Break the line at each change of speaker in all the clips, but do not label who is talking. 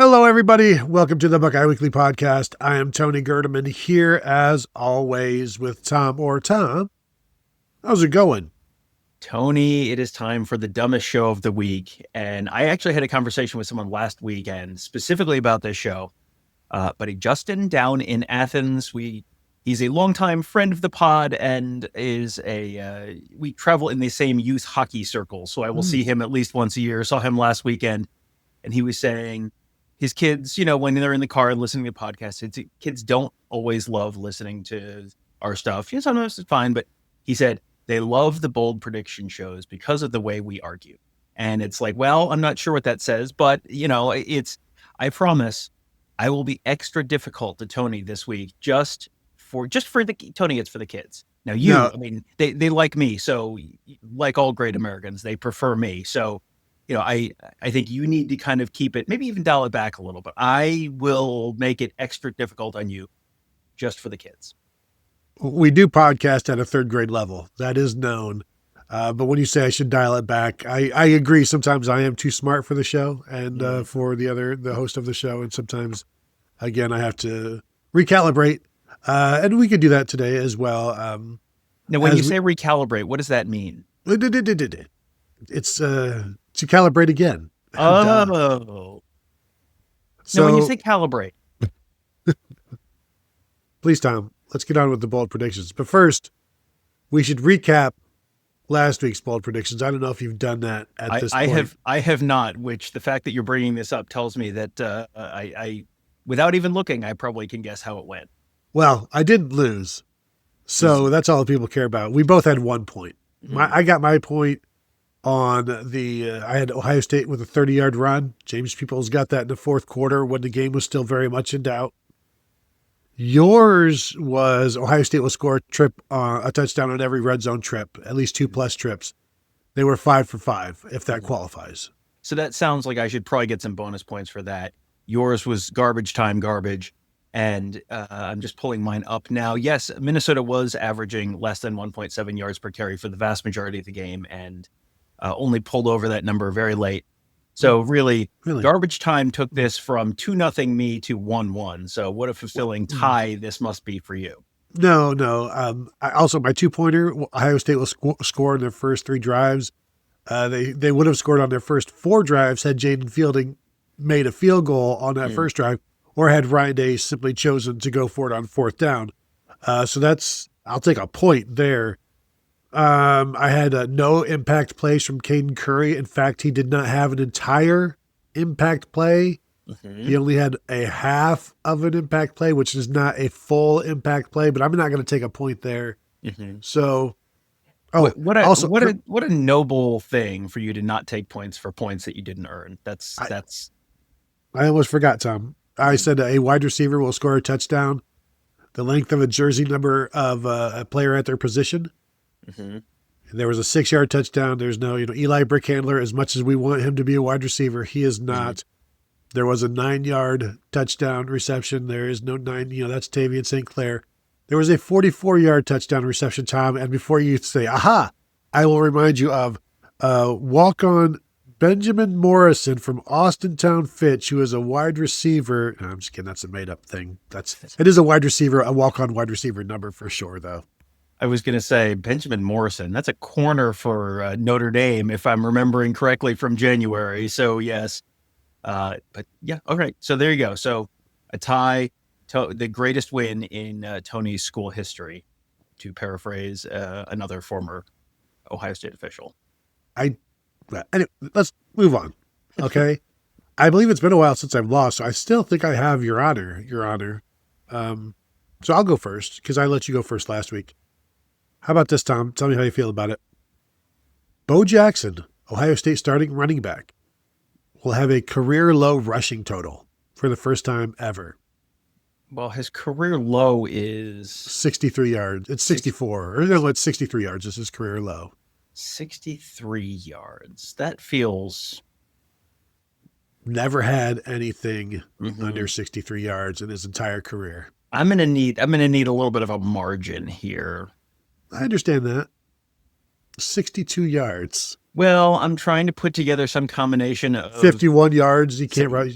Hello, everybody. Welcome to the Buckeye Weekly Podcast. I am Tony Gerdeman here, as always, with Tom. Tom, how's it going?
Tony, it is time for the dumbest show of the week. And I actually had a conversation with someone last weekend specifically about this show. But Justin down in Athens, he's a longtime friend of the pod and is we travel in the same youth hockey circle. So I will see him at least once a year. Saw him last weekend, and he was saying his kids, when they're in the car and listening to podcasts, kids don't always love listening to our stuff. Sometimes it's fine, but he said they love the bold prediction shows because of the way we argue. And it's like, well, I'm not sure what that says, but I promise I will be extra difficult to Tony this week just for Tony, it's for the kids. Now they like me. So like all great Americans, they prefer me. So, I think you need to kind of keep it, maybe even dial it back a little bit. I will make it extra difficult on you just for the kids.
We do podcast at a third grade level. That is known. But when you say I should dial it back, I agree. Sometimes I am too smart for the show and for the host of the show. And sometimes, again, I have to recalibrate. And we could do that today as well.
Now, when you say recalibrate, what does that mean?
It's to calibrate again.
Oh. So when you say calibrate.
Please, Tom, let's get on with the bold predictions. But first, we should recap last week's bold predictions. I don't know if you've done that at this point.
I have not, which the fact that you're bringing this up tells me that I without even looking, I probably can guess how it went.
Well, I didn't lose. So that's all the people care about. We both had 1 point. I got my point on I had Ohio State with a 30-yard run. James Peoples got that in the fourth quarter when the game was still very much in doubt. Yours was Ohio State will score a touchdown on every red zone trip, at least 2+ trips. They were 5 for 5, if that qualifies.
So that sounds like I should probably get some bonus points for that. Yours was garbage time garbage. And I'm just pulling mine up now. Yes, Minnesota was averaging less than 1.7 yards per carry for the vast majority of the game and only pulled over that number very late. So really, garbage time took this from 2-0 me to 1-1. So what a fulfilling tie this must be for you.
No. Also, my 2-pointer, Ohio State will score in their first 3 drives. They would have scored on their first 4 drives had Jaden Fielding made a field goal on that first drive, or had Ryan Day simply chosen to go for it on 4th down. So I'll take a point there. I had no impact plays from Caden Curry. In fact, he did not have an entire impact play. He only had a half of an impact play, which is not a full impact play, but I'm not going to take a point there. So,
what a noble thing for you to not take points for points that you didn't earn.
I almost forgot, Tom. I said a wide receiver will score a touchdown, the length of a jersey number of a player at their position. There was a 6-yard touchdown. There's no, Eli Brickhandler, as much as we want him to be a wide receiver, he is not. There was a 9-yard touchdown reception. There is no 9, that's Tavian St. Clair. There was a 44-yard touchdown reception, Tom. And before you say, aha, I will remind you of walk-on Benjamin Morrison from Austintown Fitch, who is a wide receiver. No, I'm just kidding. That's a made-up thing. It is a wide receiver, a walk-on wide receiver number for sure, though.
I was going to say Benjamin Morrison. That's a corner for Notre Dame, if I'm remembering correctly from January. So yes, but yeah, all right. So there you go. So a tie, the greatest win in Tony's school history, to paraphrase another former Ohio State official.
Anyway, let's move on. Okay. I believe it's been a while since I've lost, so I still think I have your honor. So I'll go first because I let you go first last week. How about this, Tom? Tell me how you feel about it. Bo Jackson, Ohio State starting running back, will have a career low rushing total for the first time ever.
Well, his career low is
63 yards. It's 64. Or no, it's 63 yards. This is career low.
63 yards. That feels...
Never had anything under 63 yards in his entire career.
I'm gonna need a little bit of a margin here.
I understand that. 62 yards.
Well, I'm trying to put together some combination of
51 yards. You can't run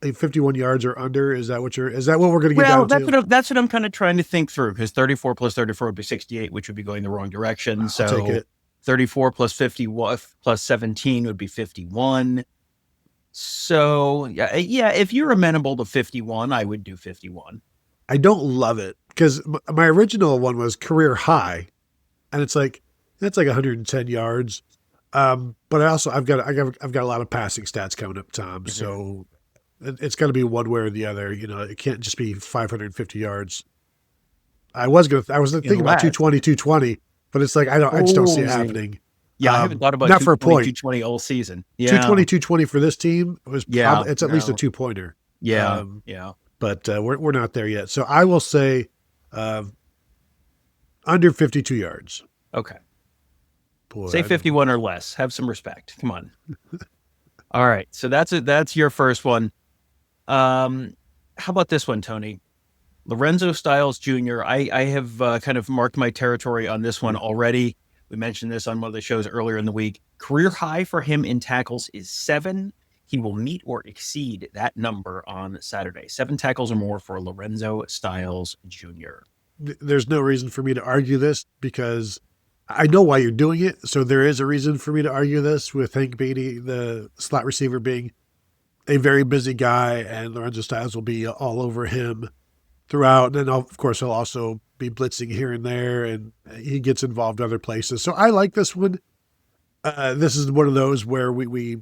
51 yards or under. Is that what we're going to get down to?
That's what I'm kind of trying to think through, because 34 plus 34 would be 68, which would be going the wrong direction.
I'll
So
take it.
34 plus 51 plus 17 would be 51. So yeah, if you're amenable to 51, I would do 51.
I don't love it because my original one was career high, and it's like that's like 110 yards. But I've got a lot of passing stats coming up, Tom.
Mhm.
So it's got to be one way or the other. It can't just be 550 yards. I was thinking about 220, but it's like I just don't see it happening.
Yeah, I haven't thought about
not for a point.
220 all season. Yeah,
220 for this team was it's at least a 2-pointer.
Yeah,
But we're not there yet. So I will say under 52 yards.
Okay.
Boy,
say 51 or less. Have some respect. Come on. All right. So that's your first one. How about this one, Tony? Lorenzo Styles Jr. I have kind of marked my territory on this one already. We mentioned this on one of the shows earlier in the week. Career high for him in tackles is 7. He will meet or exceed that number on Saturday. 7 tackles or more for Lorenzo Styles Jr.
There's no reason for me to argue this because I know why you're doing it. So there is a reason for me to argue this with Hank Beatty, the slot receiver, being a very busy guy, and Lorenzo Styles will be all over him throughout. And then, of course, he'll also be blitzing here and there, and he gets involved other places. So I like this one. This is one of those where the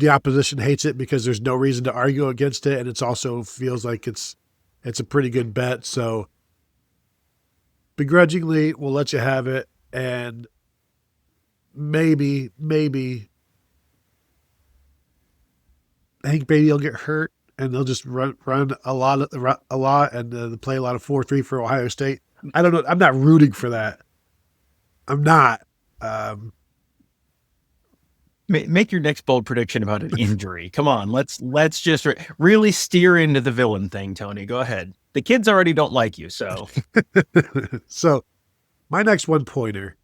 opposition hates it because there's no reason to argue against it, and it also feels like it's a pretty good bet. So begrudgingly, we'll let you have it, and maybe Hank Beatty will get hurt, and they'll just run a lot, and play a lot of 4-3 for Ohio State. I don't know. I'm not rooting for that. I'm not.
Make your next bold prediction about an injury. Come on, let's just really steer into the villain thing, Tony. Go ahead. The kids already don't like you, so.
So, my next 1-pointer.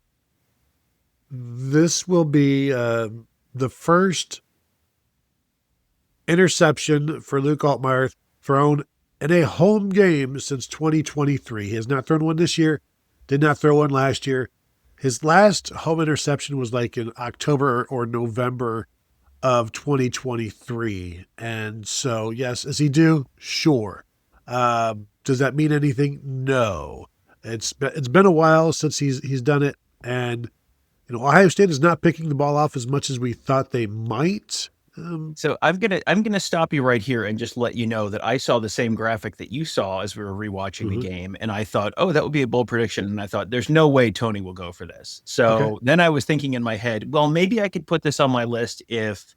This will be the first interception for Luke Altmaier thrown in a home game since 2023. He has not thrown one this year, did not throw one last year. His last home interception was like in October or November of 2023. And so, yes, is he due? Sure. Does that mean anything? No. It's been a while since he's done it. And, Ohio State is not picking the ball off as much as we thought they might.
So I'm gonna stop you right here and just let you know that I saw the same graphic that you saw as we were rewatching the game, and I thought, oh, that would be a bold prediction, and I thought, there's no way Tony will go for this. So Then I was thinking in my head, well, maybe I could put this on my list if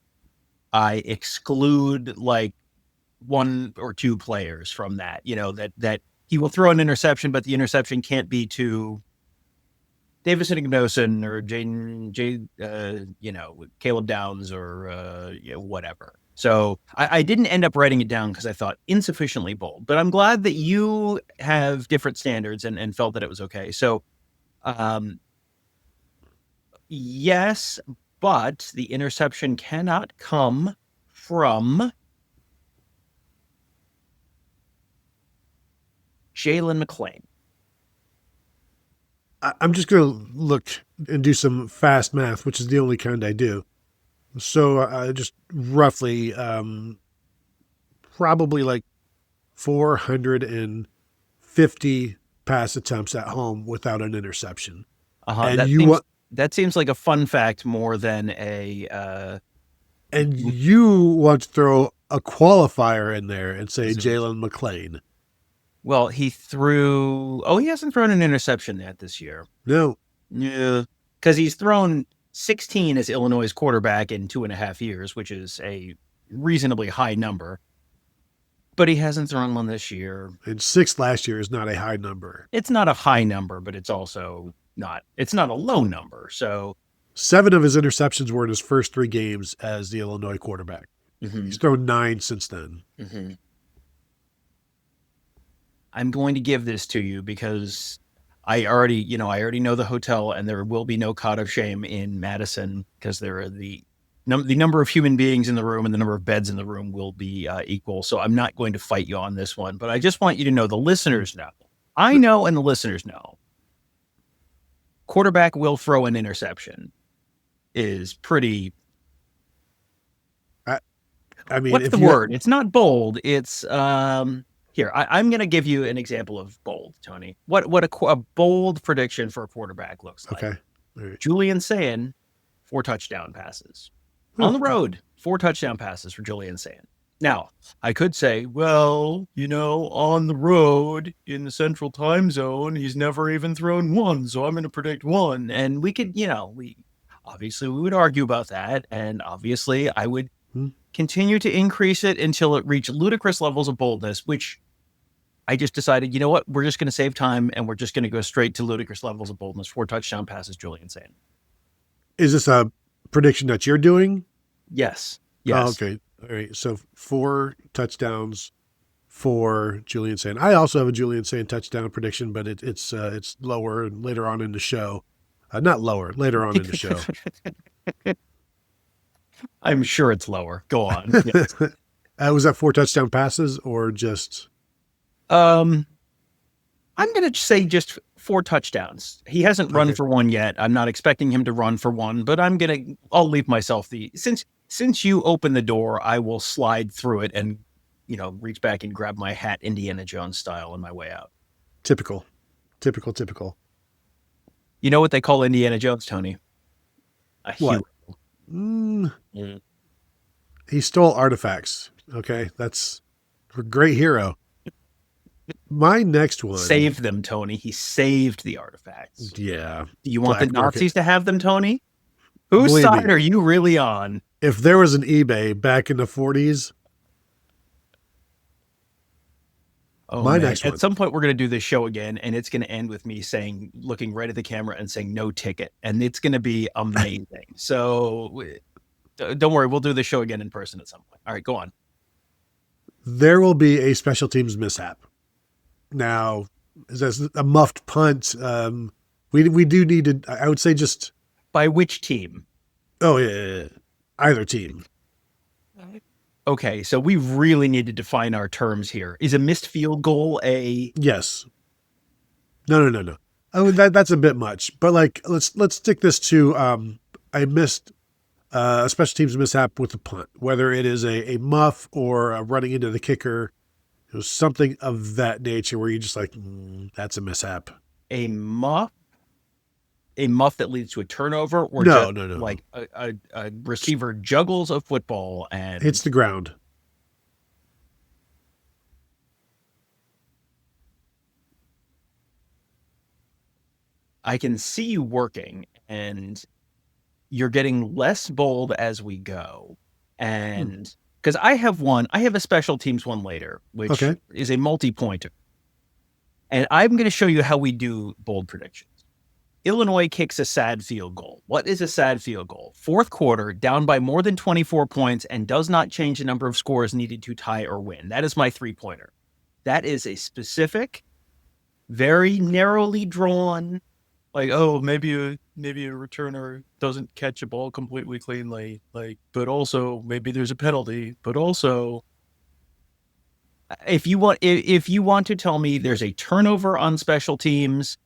I exclude like 1 or 2 players from that. That he will throw an interception, but the interception can't be to Davis Ignosin or Caleb Downs or whatever. So I didn't end up writing it down because I thought insufficiently bold. But I'm glad that you have different standards and felt that it was okay. So, yes, but the interception cannot come from Jalen McClain.
I'm just going to look and do some fast math, which is the only kind I do. So just roughly, probably like 450 pass attempts at home without an interception.
And that seems like a fun fact more than a.
And you want to throw a qualifier in there and say Jalen McClain.
Well, he hasn't thrown an interception yet this year.
No.
Yeah. Because he's thrown 16 as Illinois' quarterback in 2.5 years, which is a reasonably high number. But he hasn't thrown one this year.
And 6 last year is not a high number.
It's not a high number, but it's also it's not a low number. So
7 of his interceptions were in his first 3 games as the Illinois quarterback. Mm-hmm. He's thrown 9 since then.
Mm-hmm. I'm going to give this to you because I already know the hotel, and there will be no cot of shame in Madison because there are the number of human beings in the room and the number of beds in the room will be equal. So I'm not going to fight you on this one, but I just want you to know, the listeners know. I know, and the listeners know. Quarterback will throw an interception is pretty.
I mean,
what's the word? It's not bold. It's here. I'm going to give you an example of bold, Tony. What a bold prediction for a quarterback looks like.
Okay. All right.
Julian Sayin, 4 touchdown passes on the road. 4 touchdown passes for Julian Sayin. Now, I could say, well, on the road in the central time zone, he's never even thrown 1. So I'm going to predict 1. And we could, we would argue about that. And obviously I would continue to increase it until it reached ludicrous levels of boldness, which I just decided, you know what? We're just going to save time and we're just going to go straight to ludicrous levels of boldness. 4 touchdown passes, Julian Sayin.
Is this a prediction that you're doing?
Yes.
Oh, okay. All right. So 4 touchdowns for Julian Sayin. I also have a Julian Sayin touchdown prediction, but it's lower and later on in the show. Not lower, later on in the show.
I'm sure it's lower. Go on. Yes.
Was that 4 touchdown passes or just?
I'm going to say just 4 touchdowns. He hasn't run for 1 yet. I'm not expecting him to run for 1, but I'll leave myself since you open the door, I will slide through it and, reach back and grab my hat Indiana Jones style on my way out.
Typical.
You know what they call Indiana Jones, Tony? A hero.
He stole artifacts. Okay. That's a great hero. My next one.
Saved them, Tony. He saved the artifacts.
Yeah.
Do you want the Nazis to have them, Tony? Whose side are you really on?
If there was an eBay back in the 40s. Next one.
At some point, we're going to do this show again, and it's going to end with me looking right at the camera and saying no ticket. And it's going to be amazing. So don't worry. We'll do the show again in person at some point. All right, go on.
There will be a special teams mishap. Now, is this a muffed punt? We do need to, I would say just.
By which team?
Oh, yeah. Either team.
Okay, so we really need to define our terms here. Is a missed field goal a...
Yes. No. Oh, that's a bit much. But let's stick this to I missed a special teams mishap with a punt, whether it is a muff or a running into the kicker. It was something of that nature where you're just like, that's a mishap.
A muff that leads to a turnover, or
no.
Like a receiver juggles a football and
hits the ground.
I can see you working, and you're getting less bold as we go. And because I have a special teams one later, which is a multi-pointer. And I'm going to show you how we do bold predictions. Illinois kicks a sad field goal. What is a sad field goal? 4th quarter, down by more than 24 points, and does not change the number of scores needed to tie or win. That is my 3-pointer. That is a specific, very narrowly drawn, maybe a returner doesn't catch a ball completely cleanly, but also maybe there's a penalty, but also if you want to tell me there's a turnover on special teams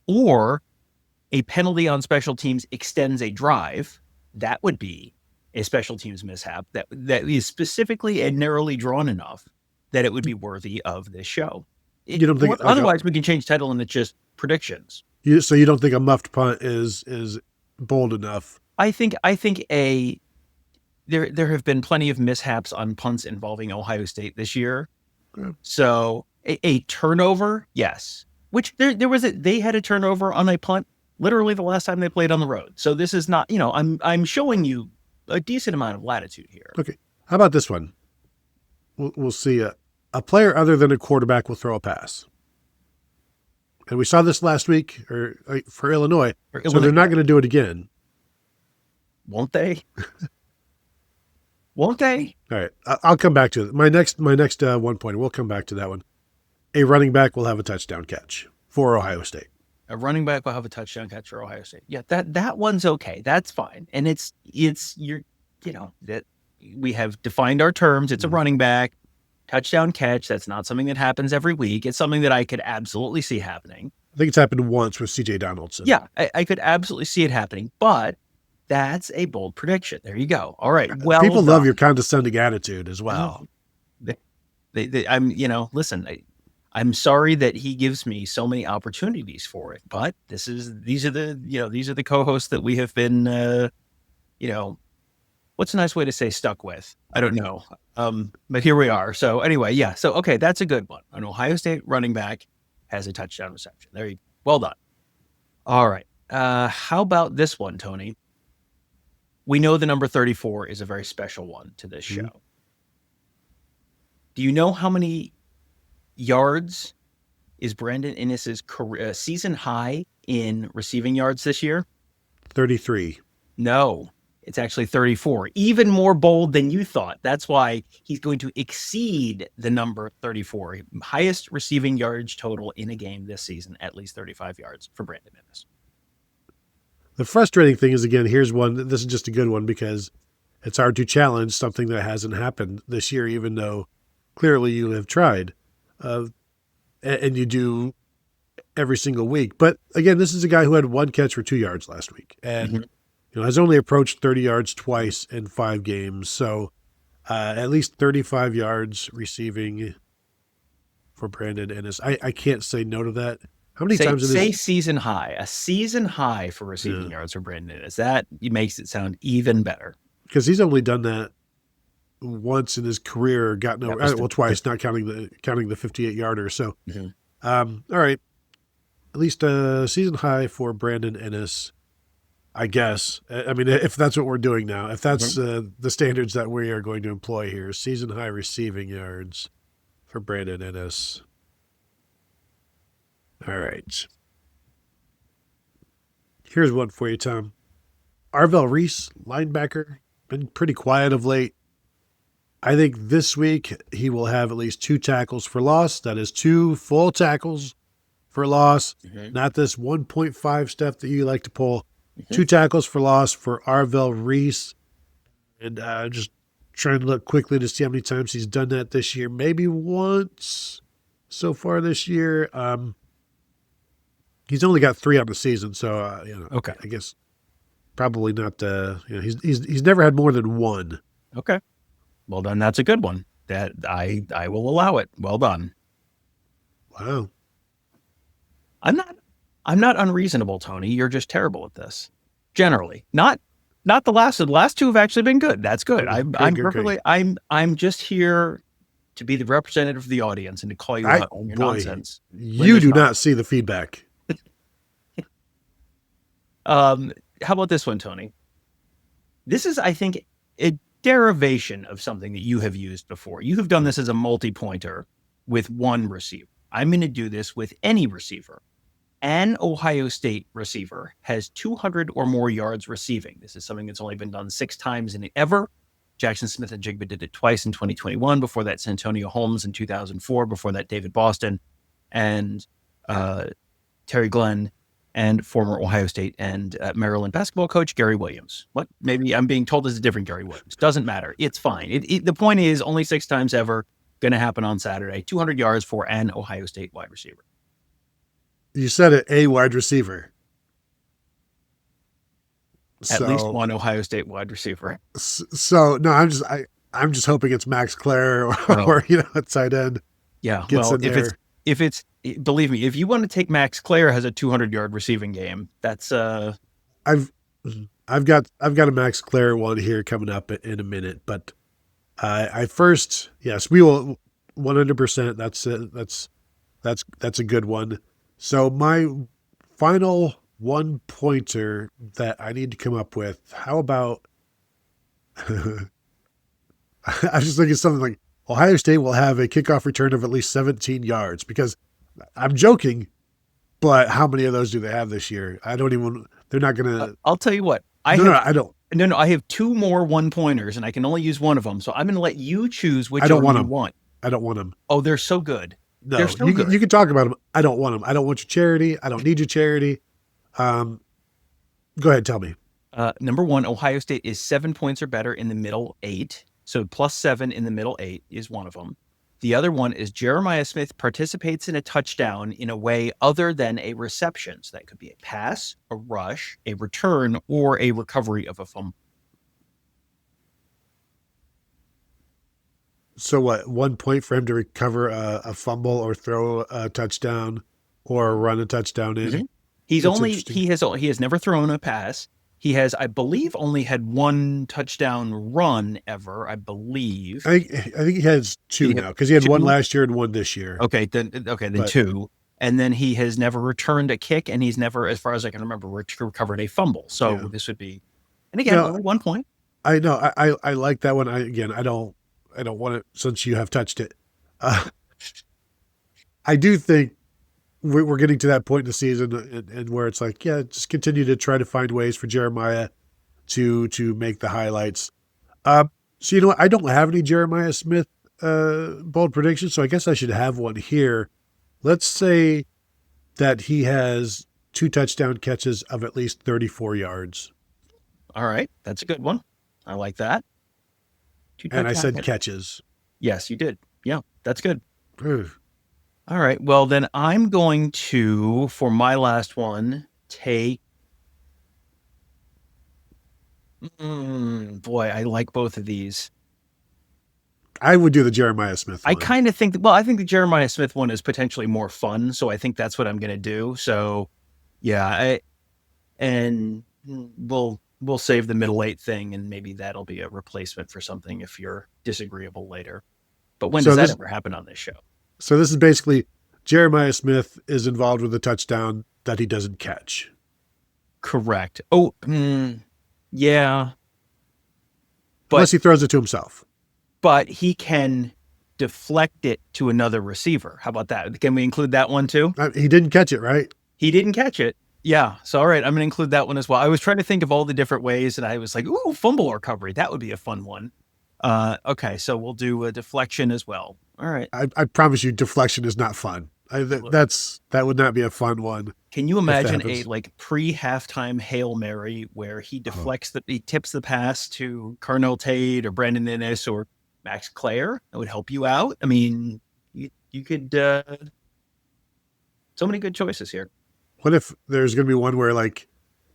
or a penalty on special teams extends a drive, that would be a special teams mishap that is specifically and narrowly drawn enough that it would be worthy of this show.
You don't think
otherwise we can change title and it's just predictions.
So you don't think a muffed punt is bold enough?
I think there have been plenty of mishaps on punts involving Ohio State this year. Yeah. So a turnover, yes. Which they had a turnover on a punt literally the last time they played on the road. So this is not, I'm showing you a decent amount of latitude here.
Okay. How about this one? We'll see. A player other than a quarterback will throw a pass. And we saw this last week for Illinois. So they're not going to do it again.
Won't they? Won't they?
All right. I'll come back to it. My next 1 pointer. We'll come back to that one. A running back will have a touchdown catch for Ohio State.
A running back will have a touchdown catch for Ohio State. Yeah, that one's okay. That's fine. And it's that we have defined our terms. It's a running back, touchdown catch. That's not something that happens every week. It's something that I could absolutely see happening.
I think it's happened once with C.J. Donaldson.
Yeah, I could absolutely see it happening, but that's a bold prediction. There you go. All right. Well,
people love your condescending attitude as well.
Listen, I'm sorry that he gives me so many opportunities for it, but these are the co-hosts that we have been, what's a nice way to say stuck with? I don't know. But here we are. So anyway, yeah. So, okay, that's a good one. An Ohio State running back has a touchdown reception. There you go. Well done. All right. How about this one, Tony? We know the number 34 is a very special one to this show. Do you know how many yards is Brandon Innis's season high in receiving yards this year?
33.
No, it's actually 34. Even more bold than you thought. That's why he's going to exceed the number 34. Highest receiving yards total in a game this season, at least 35 yards for Brandon Innis.
The frustrating thing is, again, here's one. This is just a good one because it's hard to challenge something that hasn't happened this year, even though clearly you have tried. And you do every single week. But again, this is a guy who had one catch for 2 yards last week and has only approached 30 yards twice in 5 games. So at least 35 yards receiving for Brandon Innis. I can't say no to that. How many times
say season high? A season high for receiving yards for Brandon Innis. That makes it sound even better.
Because he's only done that once in his career, twice, not counting the 58-yarder. So, all right, at least a season high for Brandon Innis, I guess. I mean, if that's what we're doing now, if that's the standards that we are going to employ here, season high receiving yards for Brandon Innis. All right. Here's one for you, Tom. Arvell Reese, linebacker, been pretty quiet of late. I think this week he will have at least 2 tackles for loss. That is 2 full tackles for loss, not this 1.5 stuff that you like to pull. 2 tackles for loss for Arvell Reese. And just trying to look quickly to see how many times he's done that this year. Maybe once so far this year. He's only got 3 on the season, so
okay.
I guess probably not. He's never had more than 1.
Okay. Well done. That's a good one. That I will allow it. Well done.
Wow.
I'm not unreasonable, Tony. You're just terrible at this. Generally. Not the last. The last 2 have actually been good. That's good. I'm just here to be the representative of the audience and to call you out on your nonsense.
You do not see the feedback.
How about this one, Tony? This is, I think, a derivation of something that you have used before. You have done this as a multi-pointer with one receiver. I'm going to do this with any receiver. An Ohio State receiver has 200 or more yards receiving. This is something that's only been done 6 times in ever. Jackson Smith and Jigba did it twice in 2021. Before that, Santonio Holmes in 2004. Before that, David Boston and Terry Glenn and former Ohio State and Maryland basketball coach Gary Williams. What? Maybe I'm being told it's a different Gary Williams. Doesn't matter. It's fine. The point is only 6 times ever going to happen on Saturday. 200 yards for an Ohio State wide receiver.
You said it, a wide receiver.
At least one Ohio State wide receiver.
So no, I'm just hoping it's Max Klare or a tight end.
Yeah. Well, if it's believe me, if you want to take Max Klare has a 200-yard receiving game, that's
I've got a Max Klare one here coming up in a minute, but yes, we will 100%. That's a good one. So my final one pointer that I need to come up with, how about I was just thinking something like Ohio State will have a kickoff return of at least 17 yards, because I'm joking, but how many of those do they have this year? They're not going to.
I'll tell you what.
I don't.
No, I have 2 more one pointers and I can only use one of them. So I'm going to let you choose which one you want.
I don't want them.
Oh, they're so good. They're
No,
still good.
you can talk about them. I don't want them. I don't want your charity. I don't need your charity. Go ahead, tell me.
Number one, Ohio State is 7 points or better in the middle 8. So +7 in the middle 8 is one of them. The other one is Jeremiah Smith participates in a touchdown in a way other than a reception. So that could be a pass, a rush, a return, or a recovery of a fumble.
So what? 1 point for him to recover a fumble or throw a touchdown or run a touchdown in.
Mhm.
That's interesting.
He has never thrown a pass. He has, I believe, only had one touchdown run ever, I believe.
I think he has two now because he had one last year and one this year.
Okay, then two. And then he has never returned a kick, and he's never, as far as I can remember, recovered a fumble. So this would be, and again, only 1 point.
I know. I like that one. I don't want it since you have touched it. I do think we're getting to that point in the season and where it's like, yeah, just continue to try to find ways for Jeremiah to make the highlights. So you know what? I don't have any Jeremiah Smith bold predictions, so I guess I should have one here. Let's say that he has 2 touchdown catches of at least 34 yards.
All right, that's a good one. I like that.
And I said catches.
Yes, you did. Yeah, that's good. All right. Well, then I'm going to, for my last one, take. Boy, I like both of these.
I would do the Jeremiah Smith one.
I kind of think, I think the Jeremiah Smith one is potentially more fun. So I think that's what I'm going to do. So, yeah. And we'll save the middle 8 thing, and maybe that'll be a replacement for something if you're disagreeable later. But when does that ever happen on this show?
So this is basically Jeremiah Smith is involved with a touchdown that he doesn't catch.
Correct. Oh, yeah. But,
unless he throws it to himself.
But he can deflect it to another receiver. How about that? Can we include that one too?
He didn't catch it, right?
He didn't catch it. Yeah. So, all right, I'm going to include that one as well. I was trying to think of all the different ways, and I was like, ooh, fumble recovery. That would be a fun one. Okay, so we'll do a deflection as well. All right.
I promise you, deflection is not fun. That would not be a fun one.
Can you imagine a pre-halftime Hail Mary where he deflects he tips the pass to Carnell Tate or Brandon Innes or Max Klare? That would help you out. I mean, you could. So many good choices here.
What if there's going to be one where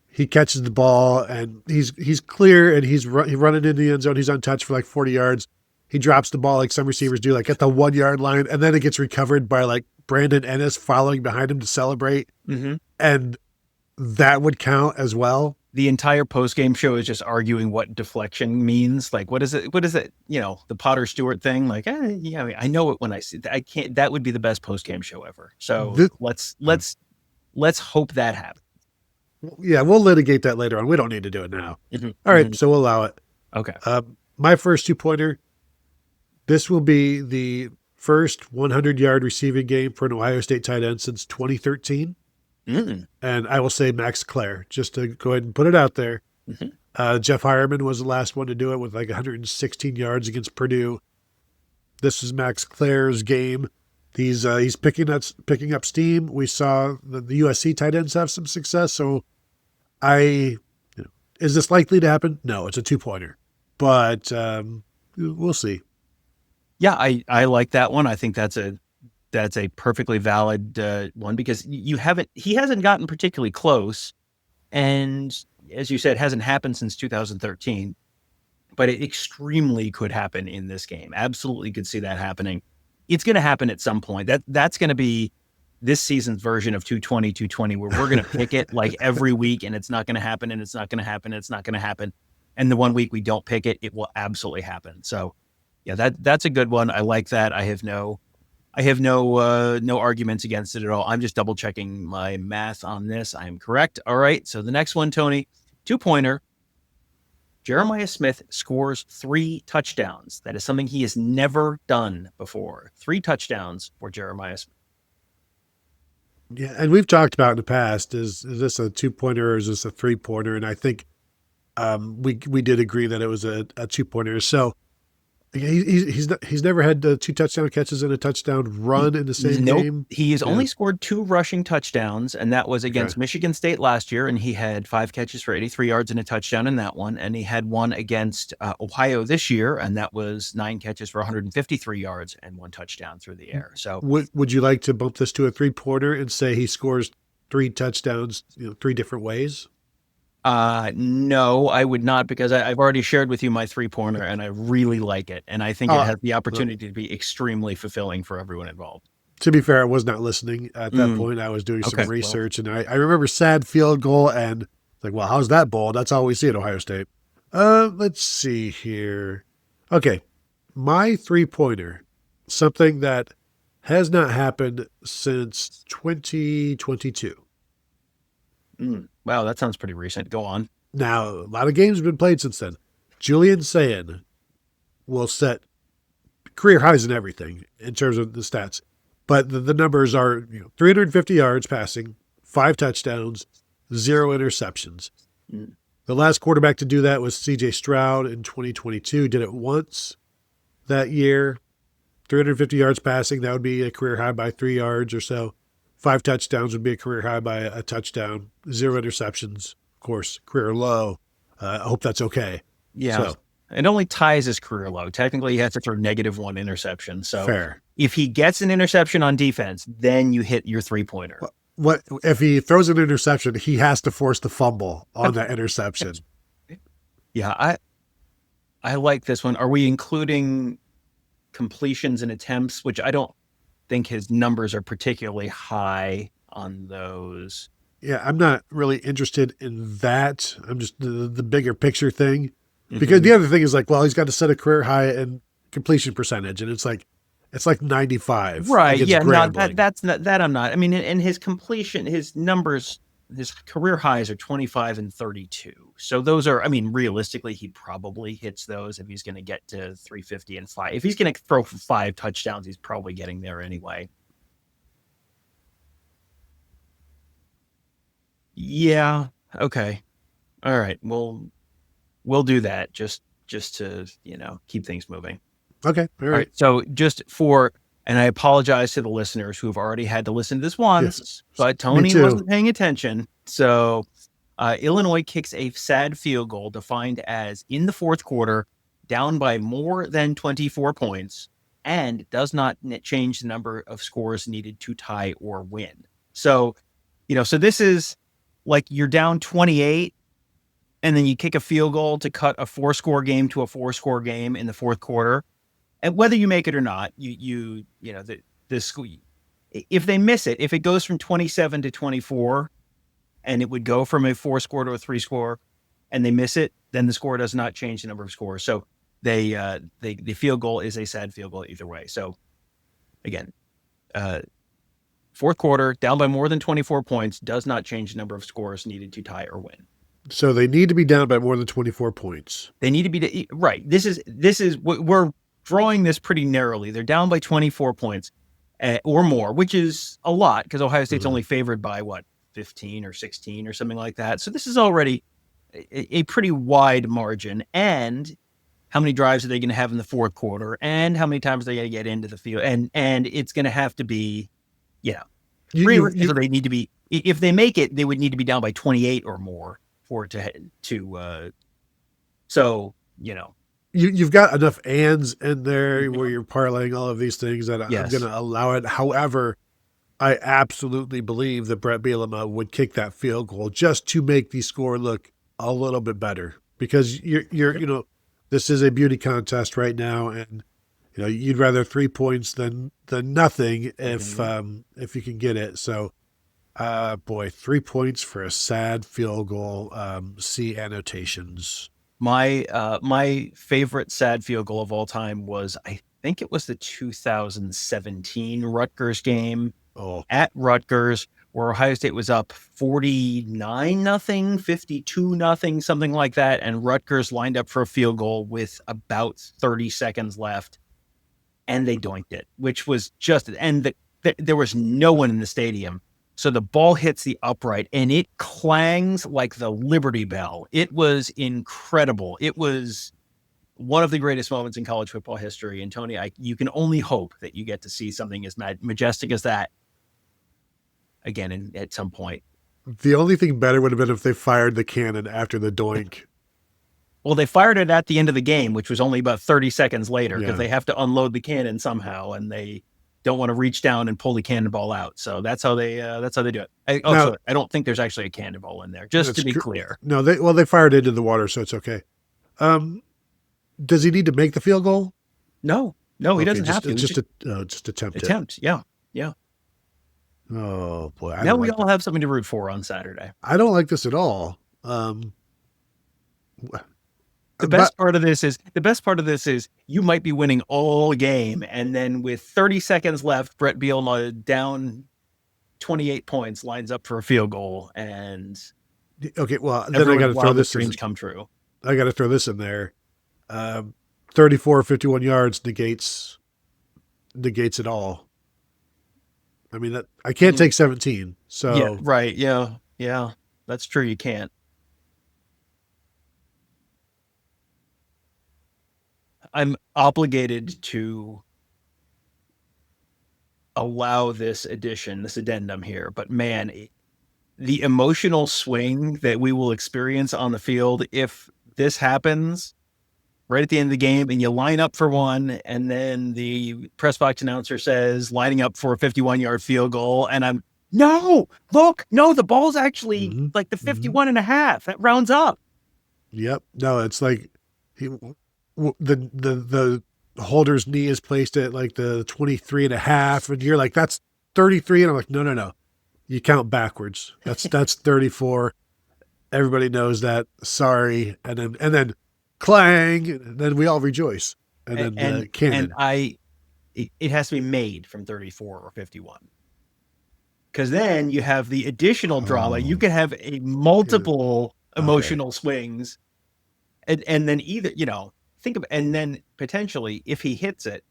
he catches the ball and he's clear and he's running in the end zone. He's untouched for 40 yards. He drops the ball like some receivers do, at the 1 yard line, and then it gets recovered by Brandon Ennis following behind him to celebrate.
Mm-hmm.
And that would count as well.
The entire post-game show is just arguing what deflection means. What is it? The Potter Stewart thing. I know it when I see it. I can't. That would be the best post-game show ever. So let's hope that happens.
Yeah, we'll litigate that later on. We don't need to do it now.
Mm-hmm.
All right, so we'll allow it.
Okay.
My first 2-pointer. This will be the first 100-yard receiving game for an Ohio State tight end since 2013.
Mm-hmm.
And I will say Max Klare, just to go ahead and put it out there. Mm-hmm. Jeff Hireman was the last one to do it with 116 yards against Purdue. This is Max Klare's game. He's picking up steam. We saw the USC tight ends have some success. So is this likely to happen? No, it's a 2-pointer. But we'll see.
Yeah, I like that one. I think that's a perfectly valid one because he hasn't gotten particularly close, and as you said, hasn't happened since 2013. But it extremely could happen in this game. Absolutely could see that happening. It's going to happen at some point. That's going to be this season's version of 220, where we're going to pick it every week, and it's not going to happen, and it's not going to happen, and it's not going to happen. And the one week we don't pick it, it will absolutely happen. So. Yeah, that's a good one. I like that. I have no arguments against it at all. I'm just double checking my math on this. I am correct. All right. So the next one, Tony, 2-pointer. Jeremiah Smith scores 3 touchdowns. That is something he has never done before. 3 touchdowns for Jeremiah Smith.
Yeah, and we've talked about in the past, is this a 2-pointer or is this a 3-pointer? And I think we did agree that it was a 2-pointer. So He's never had 2 touchdown catches and a touchdown run in the same
Nope.
game.
He has only scored 2 rushing touchdowns, and that was against Michigan State last year, and he had 5 catches for 83 yards and a touchdown in that one. And he had one against Ohio this year, and that was 9 catches for 153 yards and 1 touchdown through the air. So
would you like to bump this to a 3-pointer and say he scores 3 touchdowns, 3 different ways?
No, I would not, because I've already shared with you my 3-pointer, and I really like it. And I think it has the opportunity to be extremely fulfilling for everyone involved.
To be fair, I was not listening at that point. I was doing some research, and I remember sad field goal, and like, well, how's that ball? That's all we see at Ohio State. Let's see here. Okay, my 3-pointer, something that has not happened since 2022.
Wow, that sounds pretty recent. Go on.
Now, a lot of games have been played since then. Julian Sayin will set career highs in everything in terms of the stats. But the numbers are 350 yards passing, 5 touchdowns, 0 interceptions. The last quarterback to do that was C.J. Stroud in 2022. Did it once that year. 350 yards passing, that would be a career high by 3 yards or so. 5 touchdowns would be a career high by a touchdown. 0 interceptions, of course, career low. I hope that's okay.
Yeah.
So,
it only ties his career low. Technically, he has to throw -1 interception. So
fair.
If he gets an interception on defense, then you hit your 3-pointer.
What if he throws an interception? He has to force the fumble on that interception.
Yeah, I like this one. Are we including completions and attempts, which I don't think his numbers are particularly high on those?
Yeah, I'm not really interested in that. I'm just the bigger picture thing. Because the other thing is like, well, he's got to set a career high in completion percentage, and it's like 95.
Right. Yeah. No, that's not that. I'm not. I mean, in his completion, his numbers, his career highs are 25 and 32. So those are, I mean, realistically, he probably hits those if he's going to get to 350 and 5. If he's going to throw for 5 touchdowns, he's probably getting there anyway. Yeah. Okay. All right. We'll do that just to, keep things moving.
Okay. All right.
So and I apologize to the listeners who have already had to listen to this once, but Tony wasn't paying attention. So Illinois kicks a sad field goal defined as in the 4th quarter, down by more than 24 points, and does not change the number of scores needed to tie or win. So, so this is like you're down 28, and then you kick a field goal to cut a 4-score game to a 4-score game in the 4th quarter. And whether you make it or not, if they miss it, if it goes from 27 to 24, and it would go from a 4-score to a 3-score, and they miss it, then the score does not change the number of scores. So the field goal is a sad field goal either way. So again, 4th quarter, down by more than 24 points, does not change the number of scores needed to tie or win.
So they need to be down by more than 24 points.
They need to be right. This is what we're drawing this pretty narrowly. They're down by 24 points or more, which is a lot because Ohio State's only favored by 15 or 16 or something like that. So this is already a pretty wide margin. And how many drives are they going to have in the 4th quarter? And how many times are they going to get into the field? And it's going to have to be, realistically, they need to be. If they make it, they would need to be down by 28 or more for it to. So
You've got enough ands in there where you're parlaying all of these things that I'm going to allow it. However, I absolutely believe that Brett Bielema would kick that field goal just to make the score look a little bit better because you're this is a beauty contest right now, and you'd rather 3 points than nothing if you can get it. So, 3 points for a sad field goal. See annotations.
My favorite sad field goal of all time was, I think it was the 2017 Rutgers game at Rutgers, where Ohio State was up 49-0, 52-0, something like that. And Rutgers lined up for a field goal with about 30 seconds left. And they doinked it, which was there was no one in the stadium. So the ball hits the upright and it clangs like the Liberty Bell. It was incredible. It was one of the greatest moments in college football history. And Tony, you can only hope that you get to see something as majestic as that again at some point.
The only thing better would have been if they fired the cannon after the doink.
Well, they fired it at the end of the game, which was only about 30 seconds later because
Yeah.
they have to unload the cannon somehow, and they don't want to reach down and pull the cannonball out. So that's how they do it. I don't think there's actually a cannonball in there, just to be clear.
No, they fired it into the water, so it's okay. Does he need to make the field goal?
No, he doesn't have to.
Just attempt.
Yeah.
Oh boy!
Now we all have something to root for on Saturday.
I don't like this at all.
The best part of this is you might be winning all game, and then with 30 seconds left, Brett Bielema down 28 points lines up for a field goal, and
okay, well then I got to throw this.
Dreams come true.
I got to throw this in there. 34, 51 yards negates it all. I mean, I can't take 17. So
yeah, right, yeah, that's true. You can't. I'm obligated to allow this addendum here, but man, the emotional swing that we will experience on the field if this happens right at the end of the game and you line up for one, and then the press box announcer says lining up for a 51-yard field goal, and the ball's actually like the 51 and a half. That rounds up.
Yep. No, it's like the holder's knee is placed at like the 23 and a half, and you're like, that's 33. And I'm like, no. You count backwards. That's 34. Everybody knows that. Sorry. And then clang, and then we all rejoice. And then cannon.
And it has to be made from 34 or 51. Because then you have the additional drama. You can have multiple emotional swings. And then either, and then potentially if he hits it,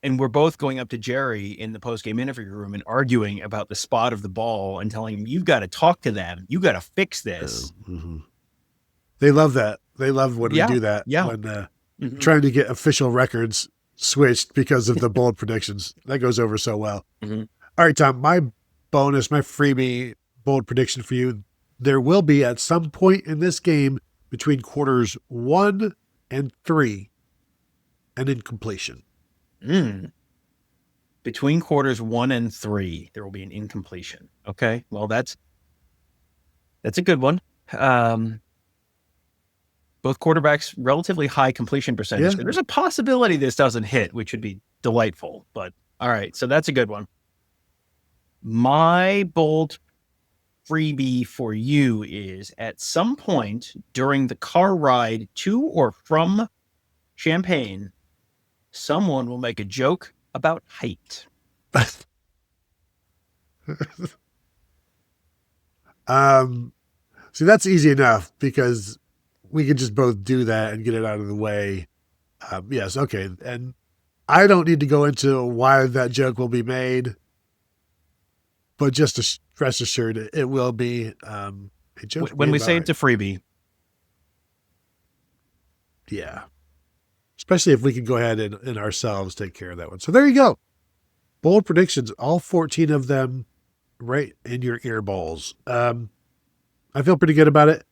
and we're both going up to Jerry in the post-game interview room and arguing about the spot of the ball and telling him, you've got to talk to them. You got to fix this.
They love that. They love when we do that.
Yeah.
When trying to get official records switched because of the bold predictions. That goes over so well. All right, Tom, my freebie bold prediction for you. There will be at some point in this game between quarters 1 and 3 an incompletion.
Between quarters 1 and 3, there will be an incompletion. Okay. Well, that's a good one. Both quarterbacks, relatively high completion percentage. Yeah. There's a possibility this doesn't hit, which would be delightful. But all right, so that's a good one. My bold freebie for you is at some point during the car ride to or from Champaign, someone will make a joke about height.
See, that's easy enough because we could just both do that and get it out of the way. Yes, okay. And I don't need to go into why that joke will be made, but just to rest assured, it will be a joke.
When we say it's a freebie.
Yeah. Especially if we can go ahead and ourselves take care of that one. So there you go. Bold predictions, all 14 of them right in your ear balls. I feel pretty good about it.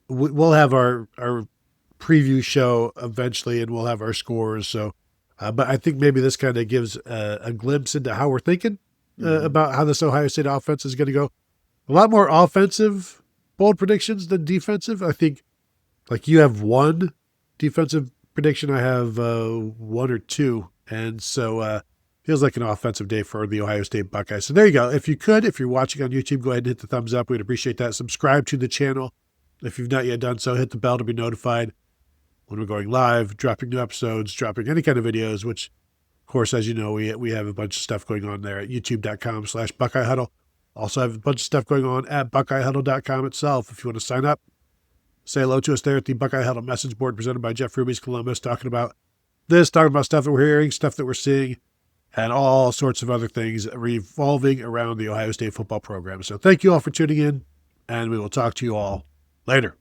We'll have our preview show eventually, and we'll have our scores. So, but I think maybe this kind of gives a glimpse into how we're thinking about how this Ohio State offense is going to go. A lot more offensive bold predictions than defensive. I think, like, you have one defensive prediction. I have 1 or 2, and so feels like an offensive day for the Ohio State Buckeyes. So there you go. If you're watching on YouTube, go ahead and hit the thumbs up. We'd appreciate that. Subscribe to the channel. If you've not yet done so, hit the bell to be notified when we're going live, dropping new episodes, dropping any kind of videos, which, of course, as you know, we have a bunch of stuff going on there at youtube.com/Buckeye Huddle. Also have a bunch of stuff going on at BuckeyeHuddle.com itself. If you want to sign up, say hello to us there at the Buckeye Huddle message board presented by Jeff Ruby's Columbus, talking about this, talking about stuff that we're hearing, stuff that we're seeing, and all sorts of other things revolving around the Ohio State football program. So thank you all for tuning in, and we will talk to you all later.